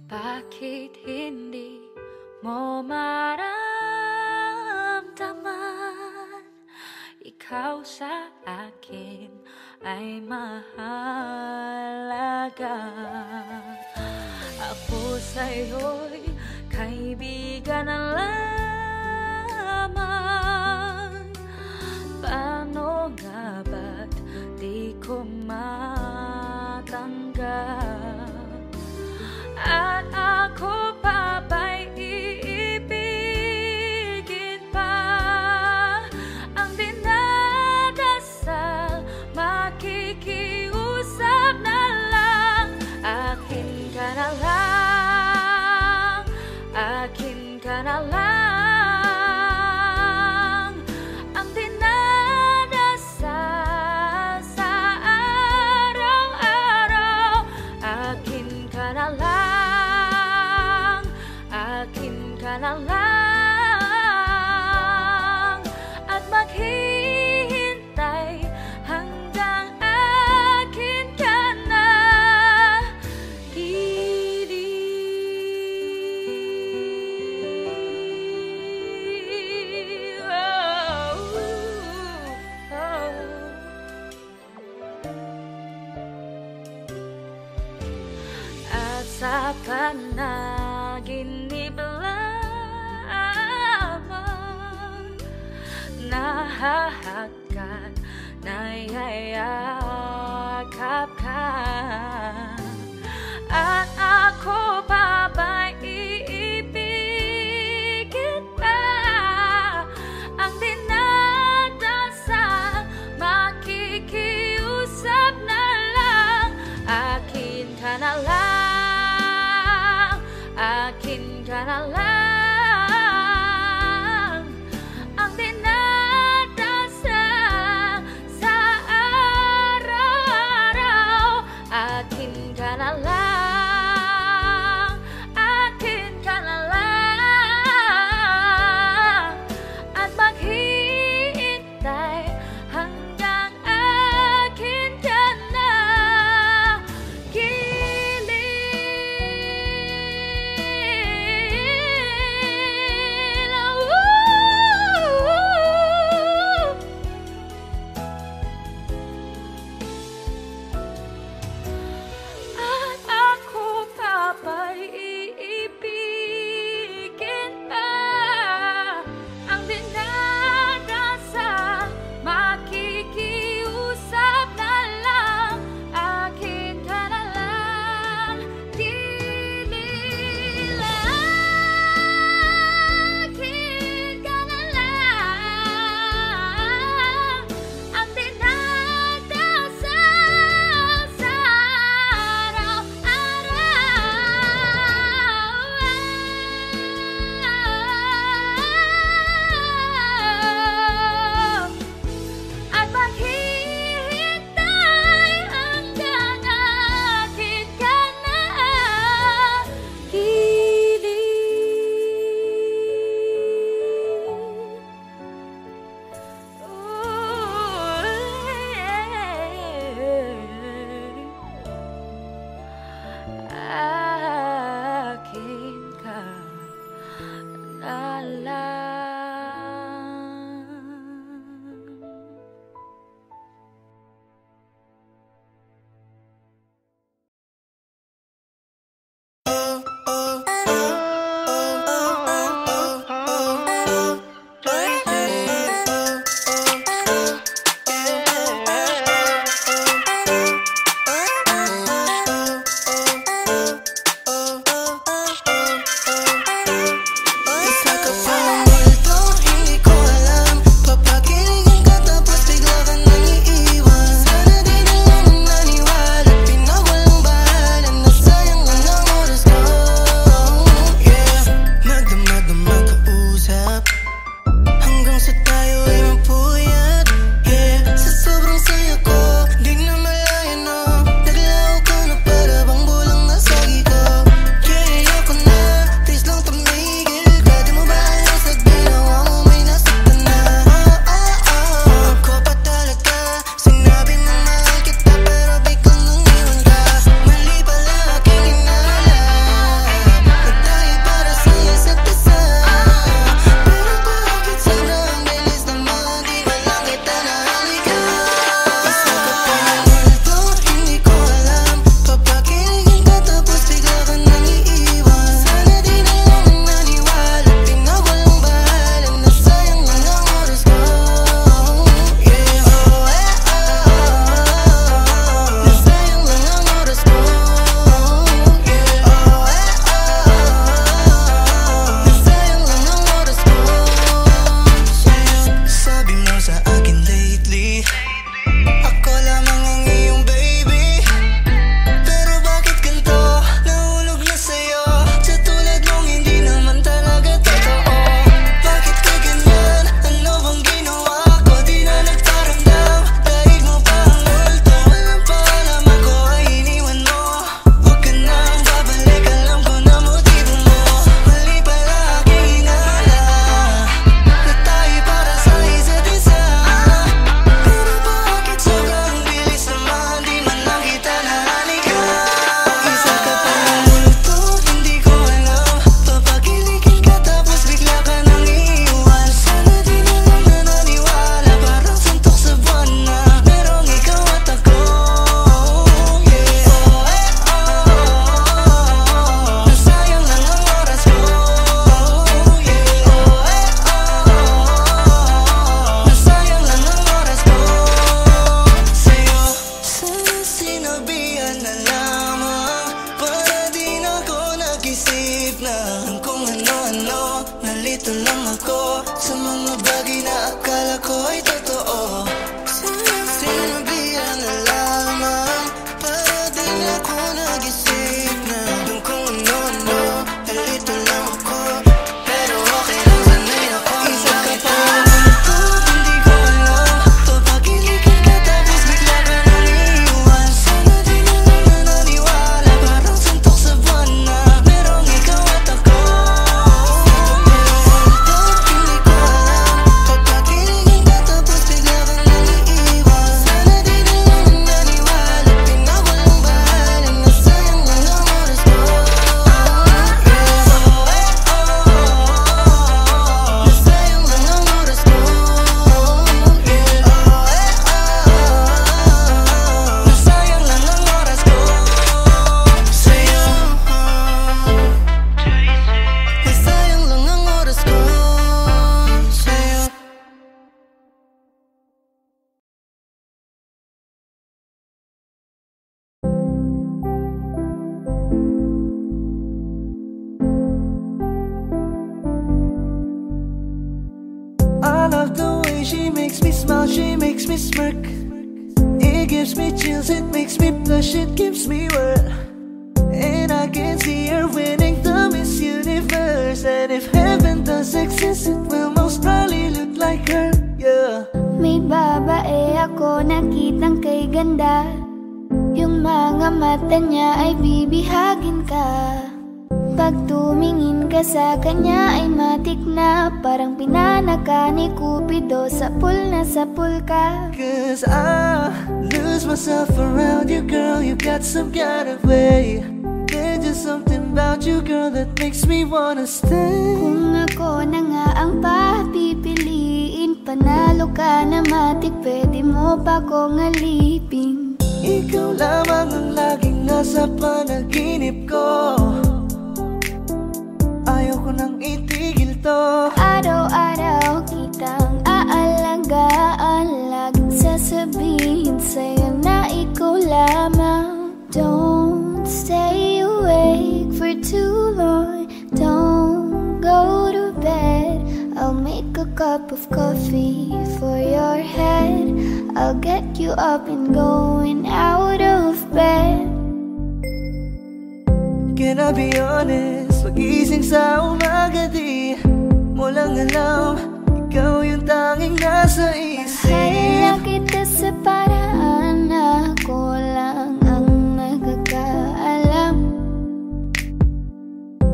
Bakit hindi mo maramdaman ikaw sa akin ay mahalaga? Ako sa'yo'y kaibigan na lamang. Paano nga ba't di ko matanggap? At ako pa ba'y iibigin pa? Ang dinadasal, makikiusap na lang. Akin ka na lang, akin ka na lang. Ang dinadasal sa araw-araw, akin ka na lang, akin ka na lang. At maghihintay hanggang akin ka na. At sa panaginip lamang nahahakat, nayayakap ka. At ako pa ba'y iibigin pa? Ang dinadasal, makikiusap na lang. Akin ka na lang, akin ka na lang. Ang dinadasal sa araw-araw, akin ka na lang, akin ka na lang. At maghihintay lang ako sa mga bagay na akala ko ay totoo. Sinabihan na lamang para din ako nag-isip na dun kung ano-ano. Halito lang ako, pero okay lang sanay ako. Isang kapalan ko, hindi ko alam. Papagilikan ka tapos bigla ka nang iiwan. Sana di na lang nananiwala, parang suntok sa buwan na merong ikaw at ako. Hindi ko alam, papagilikan ka tapos bigla ka nang iiwan. Sana di na lang nananiwala, pinawalang bahala na sayang lang ang oras ko. Nasayang lang ang oras ko. Nasayang lang ang oras ko sa'yo. Nasayang lang ang oras ko sa'yo. I love the way she makes me smile, she makes me smirk. It gives me chills, it makes me blush, it gives me world. And I can see her winning the Miss Universe. And if heaven does exist, it will most probably look like her, yeah. May babae ako nakitang kay ganda. Yung mga mata niya ay bibihagin ka. Pag tumingin ka sa kanya ay matik na. Parang pinanaka ni Cupido, sapul na sapul ka. Cause I lose myself around you, girl. You got some kind of way. There's just something about you, girl, that makes me wanna stay. Kung ako na nga ang papipiliin, panalo ka na matik, pwede mo pa kong alipin. Ikaw lamang ang laging nasa panaginip ko. Ayaw ko nang itigil to. Araw-araw kitang aalagaan, laging sasabihin sa'yo na ikaw lamang. Don't stay awake for too long, don't go to bed. I'll make a cup of coffee for your head. I'll get you up and going out of bed. Can I be honest? Pag-ising sa umaga di mo lang alam, ikaw yung tanging nasa isip. Mahal na kita sa paraan na ako lang ang nagkakaalam.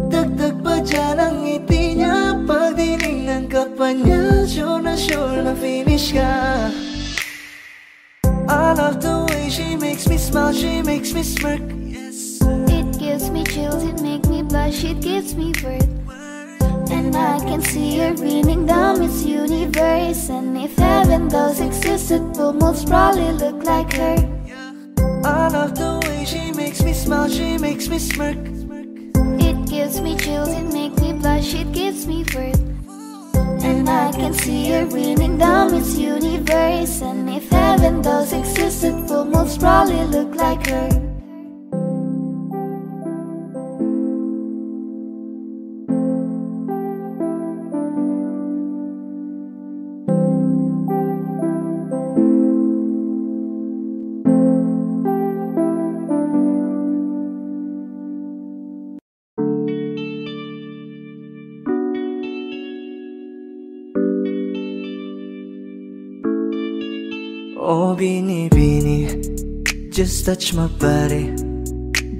Dagdag pa dyan ang ngiti niya, pag dinignan ka pa niya, sure na finish ka. I love the way she makes me smile, she makes me smirk. It gives me chills, it makes me blush, it gives me birth. And I can see her winning the Miss Universe. And if heaven does exist, it will most probably look like her. I love the way she makes me smile, she makes me smirk. It gives me chills, it makes me blush, it gives me birth. And I can see her winning the Miss Universe. And if heaven does exist, it will most probably look like her. Oh, Bini, just touch my body.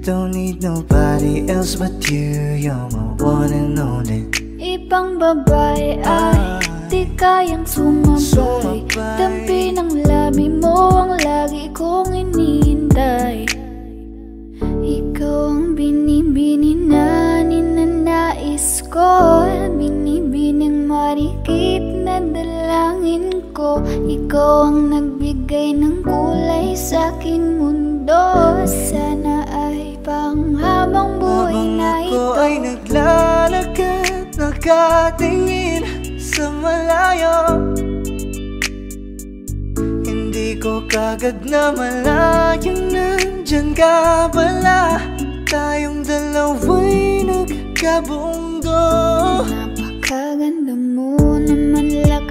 Don't need nobody else but you. You're my one and only. Ibang babae ay di kayang sumabay. Dampi ng labi mo ang lagi kong iniintay. Ikaw ang binibini na ninanais ko, binibining marikit na dalangin ko. Ikaw ang nagbigay ng kulay sa aking mundo. Sana ay panghabang buhay na ito. Habang ako ay naglalakad, nakatingin sa malayo, hindi ko kagad na malayang nandyan ka pala. Tayong dalawa'y nagkabundo. Napakaganda mo,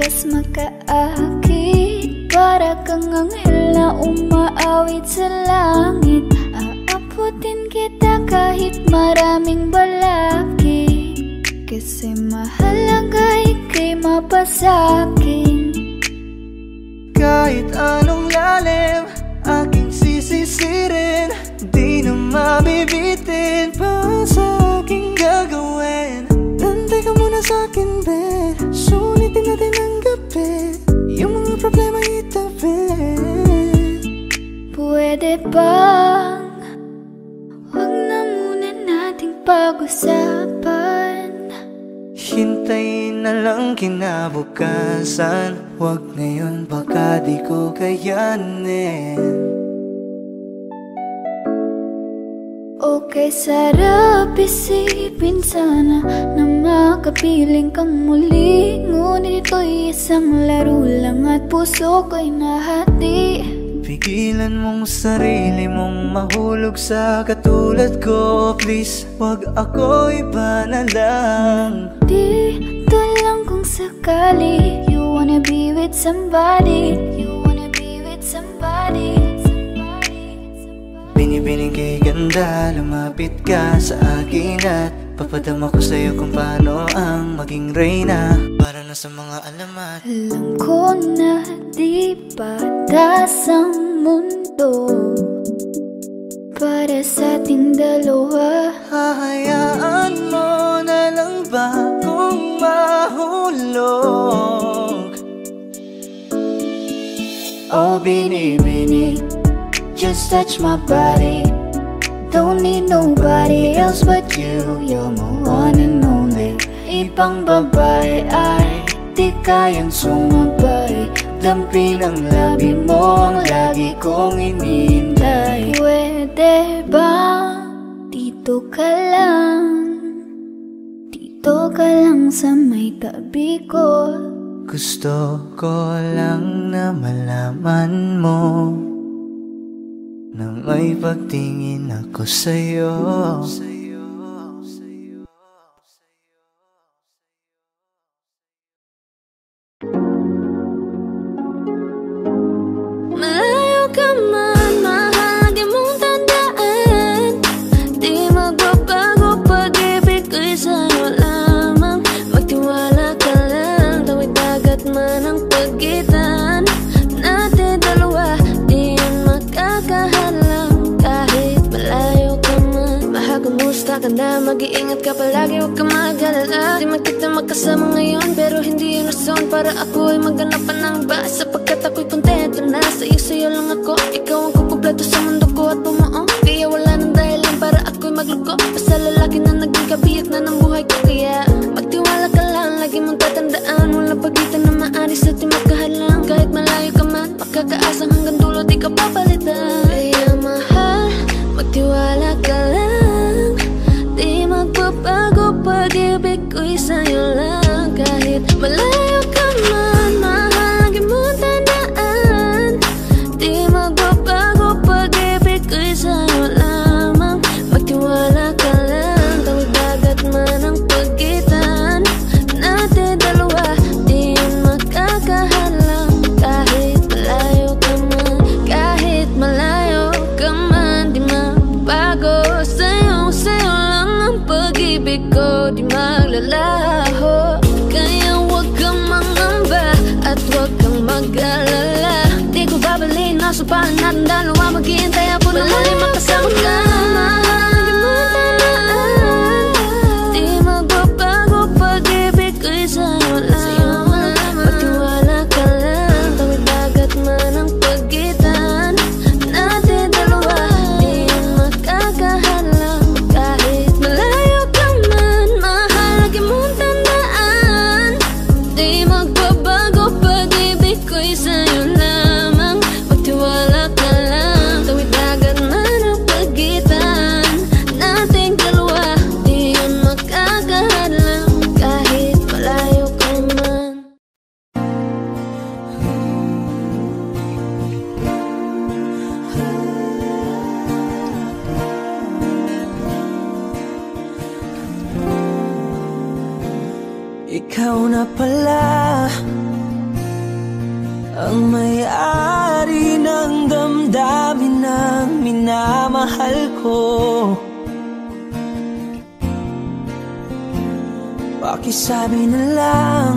kas makaakit. Para kang anghel na umaawit sa langit. Aabutin kita kahit maraming balakid. Kasi mahalaga ika'y mapasakin. Kahit anong lalim aking sisisirin, di na mabibitin pa sa aking gagawin. Nantay ka muna sa'kin, be. Sulitin natin ang gabi, yung mga problema itabi. Pwede bang huwag na muna nating pag-usapan? Hintayin na lang kinabukasan. Huwag ngayon, baka di ko kayanin. Okay, sarap isipin sana na makapiling kang muli. Ngunit ito'y isang laro lang at puso ko'y nahati. Pigilan mong sarili mong mahulog sa katulad ko. Please, wag ako, iba na lang. Dito lang kung sakali you wanna be with somebody. You wanna be with somebody. Binibining kay ganda, lumapit ka sa akin at papadama ko sa'yo kung paano ang maging reyna. Para na sa mga alamat. Alam ko na di patas ang mundo para sa ating dalawa. Hahayaan mo na lang ba kung mahulog? Oh, bini-bini, just touch my body. Don't need nobody else but you. You're my one and only. Ibang babae ay di kayang sumabay. Dampi ng labi mo ang lagi kong inihintay. Pwede ba dito ka lang? Dito ka lang sa may tabi ko. Gusto ko lang na malaman mo na may pagtingin ako sa'yo. Malayo ka man, mahal, di mong tandaan. Di magbabago, pag-ibig ko'y sa'yo lamang. Magtiwala ka lang, tawid dagat man ang pagitan natin dalawa, di yan makakahalang. Kahit malayo ka man, mahal, kumusta ka na? Mag-iingat ka palagi, huwag ka mag-alala. Di man kita magkasama ngayon, pero hindi yun rason para ako ay maghanap pa ng iba. Sapagkat ako'y kontento na sa'yo lang ako. Ikaw ang kukumpleto sa mundo ko at bumuo. Kaya wala nang dahilan para ako'y magluko. Basta lalaki na naging kabiyak na ng buhay ko. Kaya magtiwala ka lang, lagi mong tatandaan. Walang pagitan na maaris at di magkahalang. Kahit malayo ka man, makakaasang hanggang dulo di ka papalitan. Kaya mahal, magtiwala ka lang. Di magbabago, pag-ibig ko'y sa'yo lang. Kahit malayo ka man, mahal, lagi mong tandaan. Di magbabago, pag-ibig ko'y sa'yo lamang. Magtiwala ka lang, tawid dagat man ang pagitan natin dalawa, di yun makakahalang. Kahit malayo ka man, kahit malayo ka man, di magbago. Sa'yo lang ang pag-ibig ko, di maglalaho. Kaya huwag kang mangamba at huwag kang mag-alala. Di ko babalik na supahan natin dalawa. Maghihintay ako na muli makasama ka. Di magbabago, pag-ibig ko'y sa'yo lang. Magtiwala ka lang, tawid dagat man ang pagitan natin dalawa, di yan makakahalang. Kahit malayo ka man, mahal, lagi mong tandaan. Di magbabago, pag-ibig ko'y sa'yo lamang. Magtiwala ka lang, tawid dagat man ang pagitan nating dalawa, di yan makakahalang. Kahit malayo ka man. Ikaw na pala ang may-ari ng damdamin ng minamahal ko. Pakisabi na lang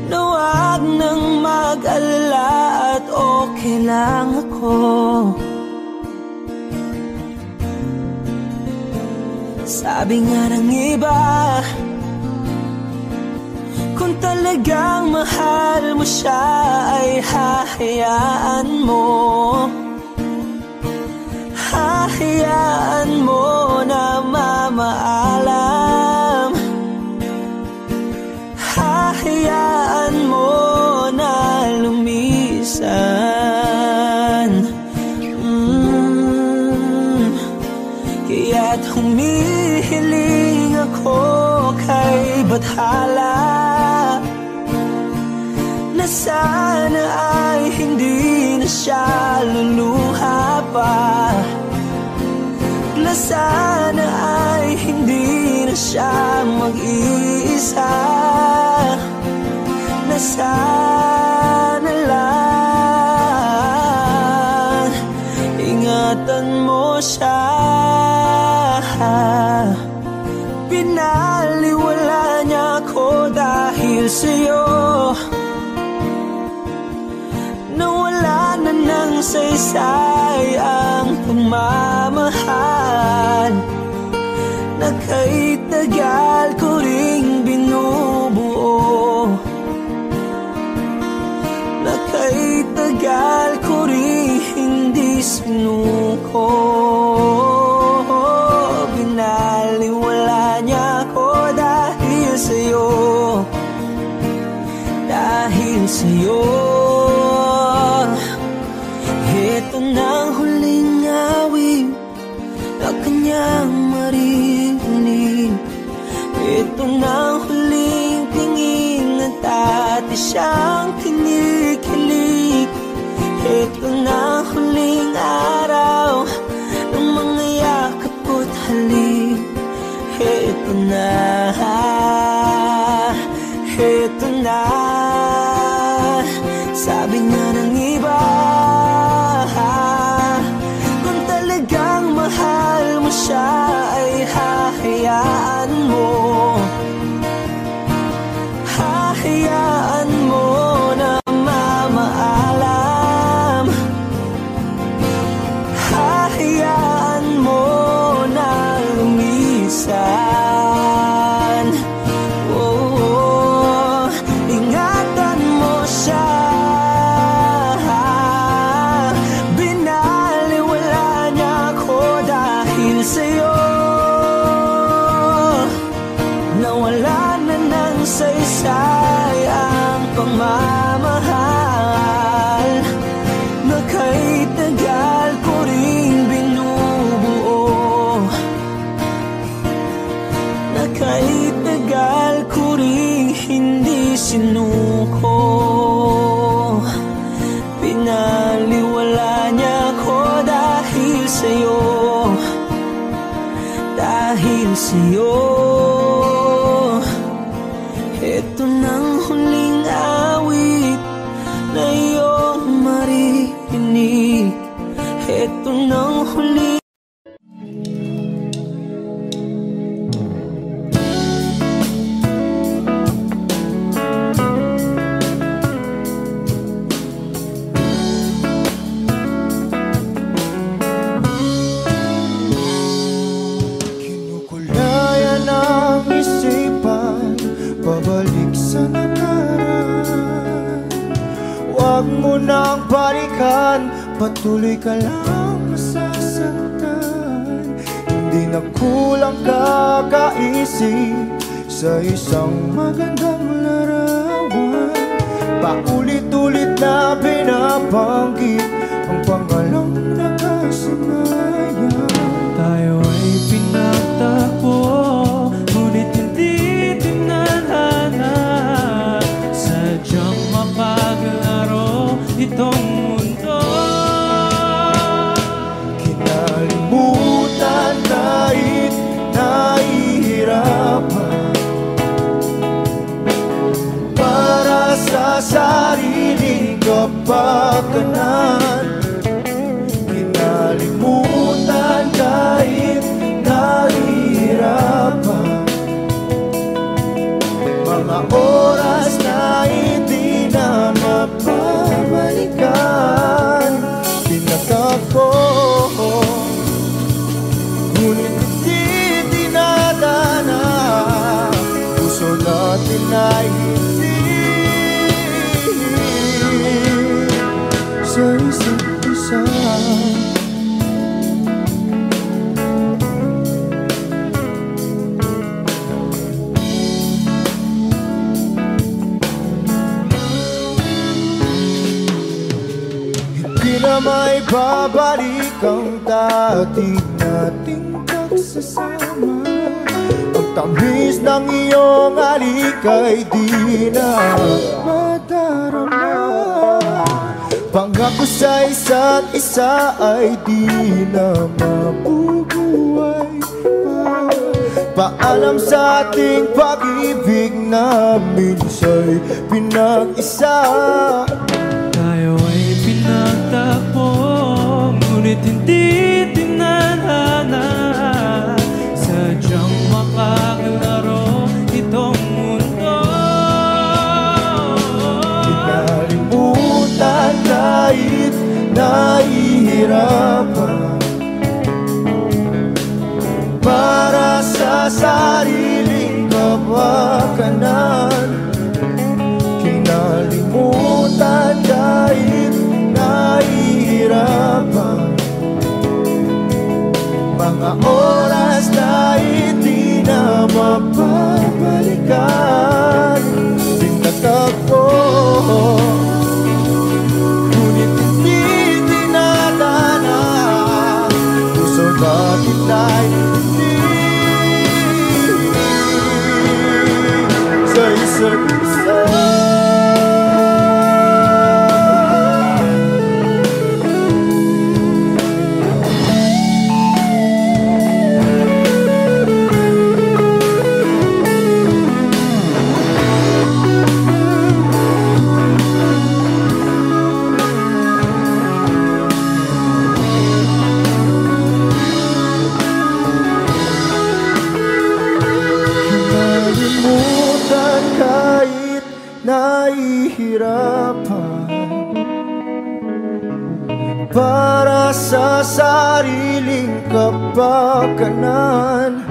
na wag nang mag-alala at okay lang ako. Sabi nga ng iba, kung talagang mahal mo siya ay hahayaan mo. Hahayaan mo na mamaalam. Hahayaan mo na lumisan. Kaya't humihiling ako kay Bathala na sana ay hindi na siya luluha pa, na sana ay hindi na siya mag-iisa, na sana lang ingatan mo siya. Pinaliwala niya ako dahil sa'yo, nawala na ng saysay ang pagmamahal na kay tagal ko ring binubuo, na kay tagal ko ring hindi sinuko. Binaliwala niya ako dahil sa'yo, dahil sa'yo. Ito na ang huling awit na kanyang maririnig. Ito na ang huling tingin at dati siyang kinikilig. Ito na ang huling araw ng mga yakap ko't halik. Ito na, ito na. Sabi nga ng iba, kung talagang mahal mo siya ay hahayaan mo. Hahayaan mo na mamaalam. Hahayaan mo na lumisan. Oh, ingatan mo siya. Binaliwala niya ako dahil sa'yo, nawala na ng saysay ang pagmamahal na kay tagal ko ring binubuo, na kay tagal ko ring hindi sinuko. Pinaliwala niya ako dahil sa'yo, dahil sa'yo. Ito nang huling awit na iyong maririnig. Ito nang huling kinukulayan ang isipan, babalik sa nakaraan. Huwag mo nang balikan, patuloy ka lang masasaktan. Hindi na kulang kakaisip sa isang magandang larawan. Paulit-ulit na binabanggit ang pangalang nakasanayan. tayo ay pinagtagpo, ngunit hindi tinadhana. Sadyang mapaglaro itong mundo. Kinalimutan kahit nahihirapan para sa mapakanan. Kinalimutan kahit nahihirapan, mga oras na hindi na mapabalikan. Pinatako, ngunit hindi dinadana. Puso natin ay hindi sa isa't isa. Hindi na may babalik ang dati nating pagsasama. Ang tamis ng iyong halik ay di na madarama. Pangako sa isa't isa ay di na mabubuhay pa. Paalam sa ating pag-ibig na minsa'y pinag-isa. Tayo ay pinagtagpo, ngunit hindi tinadhana. Sadyang makakalaro itong mundo. Kinalimutan kahit nahihirapan, para sa sariling kapakanan. Kinalimutan kahit nahihirapan, mga oras na hindi na mapabalikan. Pinatagpo, ngunit hindi dinadana. Puso natin ay hindi sa isa't isa. Kinalimutan kahit nahihirapan, para sa sariling kapakanan.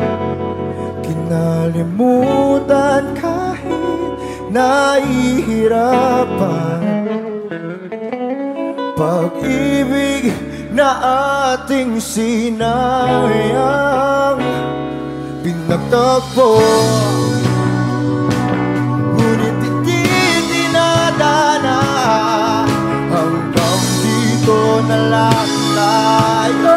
Kinalimutan kahit nahihirapan, pag-ibig na ating sinayang. Pinagtagpo, ngunit hindi dinadana. Hanggang dito na lang tayo.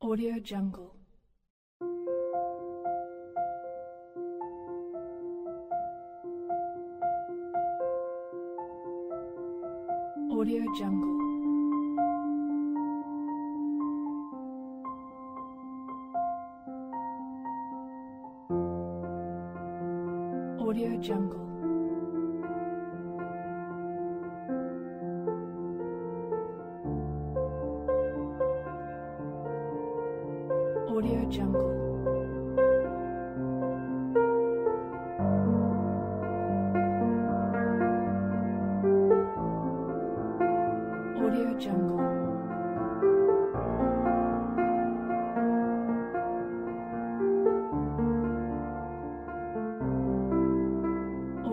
Audio Jungle. Audio Jungle. Audio Jungle. Audio Jungle.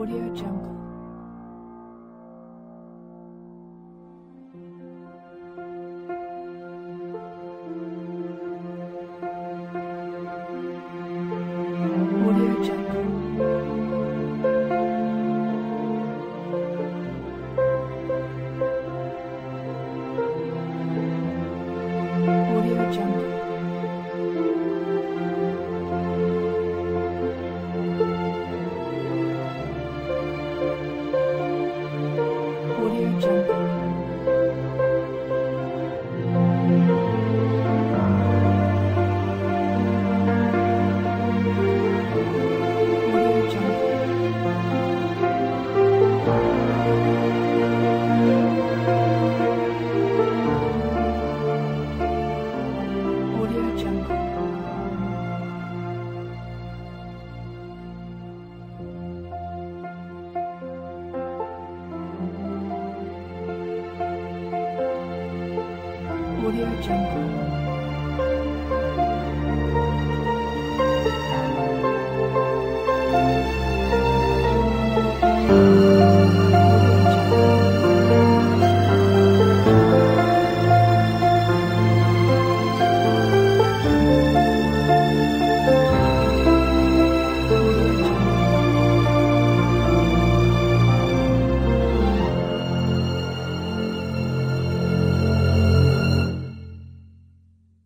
Audio Jungle. Audio Jungle. Audio Jungle. Audio Jungle. Audio Jungle. Audio Jungle. Audio Jungle.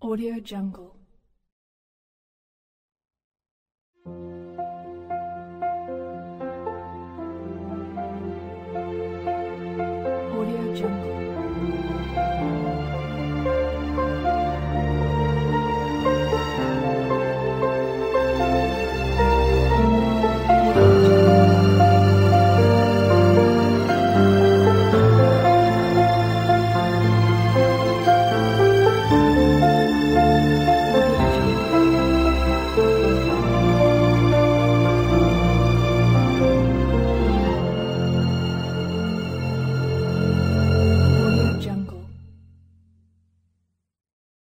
Audio Jungle. Audio Jungle.